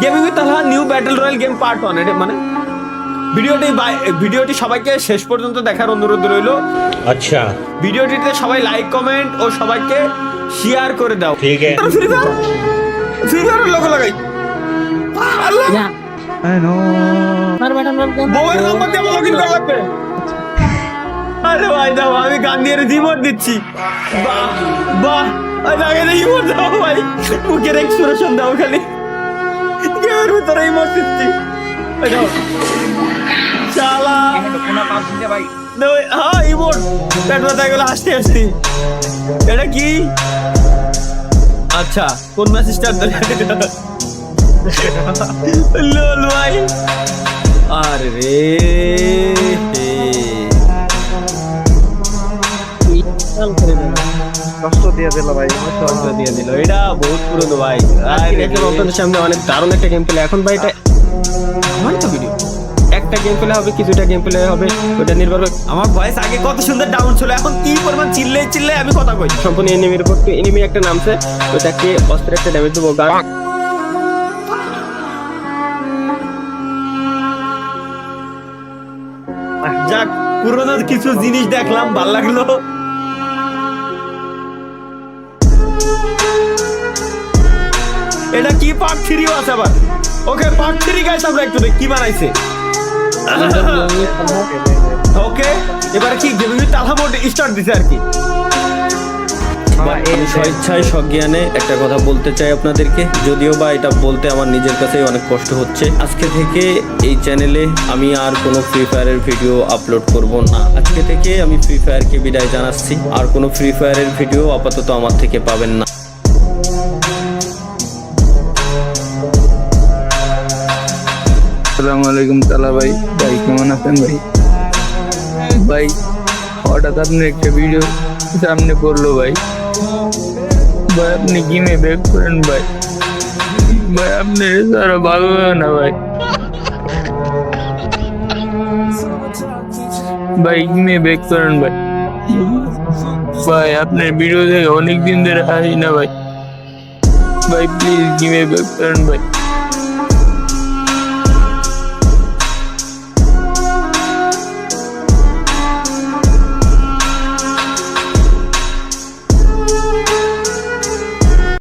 Gaming with Talha new battle royale game part 1 এটা মানে ভিডিওটি সবাইকে শেষ পর্যন্ত দেখার অনুরোধ রইল। আচ্ছা, ভিডিওটিতে সবাই লাইক কমেন্ট ও সবাইকে শেয়ার করে দাও। ঠিক আছে। ফ্রি ফায়ার লোগো লাগাই আল্লাহ বউয়ের নাম্বার দিয়ে লগইন করা লাগবে। আরে ভাই দাও, আমি গান দিয়ে রিমোট দিচ্ছি। বাহ বাহ, আগে রিমোট দাও ভাই, মুখের এক্সপ্রেশন দাও খালি, গেমের ভিতরে রিমোট দিচ্ছি। দাও শালা ভাই দাও। হ্যাঁ রিমোট পেট ব্যথা গেলে হাসতে হাসতে। এটা কি? আচ্ছা কোন মেসেজটা লোল ভাই। আরে রে কষ্ট দিয়ে দিল ভাই, কষ্ট দিয়ে দিল। এটা বহুত পুরনো ভাই। আপনাদের সামনে অনেক দারুণ একটা গেম প্লে। এখন ভাই এটা আমার তো ভিডিও একটা গেম প্লে হবে, কিছুটা গেম প্লে হবে, ওটা নির্ভর করে। আমার ভয়েস আগে কত সুন্দর ডাউন ছিল, এখন কি পরিমাণ চিল্লে আমি কথা কই। সম্পূর্ণ এনিমির উপর এনিমি একটা নামছে, ওটাকে অস্ত্রের একটা ড্যামেজ দেবো। গান যাক, পুরোনো কিছু জিনিস দেখলাম, ভাল লাগলো। এটা কি পার্ট 3 আছে আবার? ওকে পার্ট 3 গাইস, আমরা একটু দেখি কি বানাইছে। ওকে এবারে কি gaming with Talha mode start দিছে আর কি। আমি স্বেচ্ছায় সজ্ঞানে একটা কথা বলতে চাই আপনাদেরকে, যদিও বা এটা বলতে আমার নিজের কাছেই অনেক কষ্ট হচ্ছে। আজকে থেকে এই চ্যানেলে আমি আর কোনো ফ্রি ফায়ারের ভিডিও আপলোড করব না। আজকে থেকে আমি ফ্রি ফায়ারকে বিদায় জানাচ্ছি। আর কোনো ফ্রি ফায়ারের ভিডিও আপাতত আমার থেকে পাবেন না। আসসালামু আলাইকুম তালা ভাই, ভাই কেমন আছেন ভাই? ভাই হঠাৎ আপনি একটা ভিডিও সামনে পড়লো ভাই, ভাই আপনি গেমে ব্যাক করেন ভাই, ভাই আপনি সারা ভালো হবে না ভাই, ভাই গেমে ব্যাক করেন ভাই, ভাই আপনার ভিডিও দেখে অনেকদিন ধরে আসি না ভাই, ভাই প্লিজ গেমে ব্যাক করেন ভাই।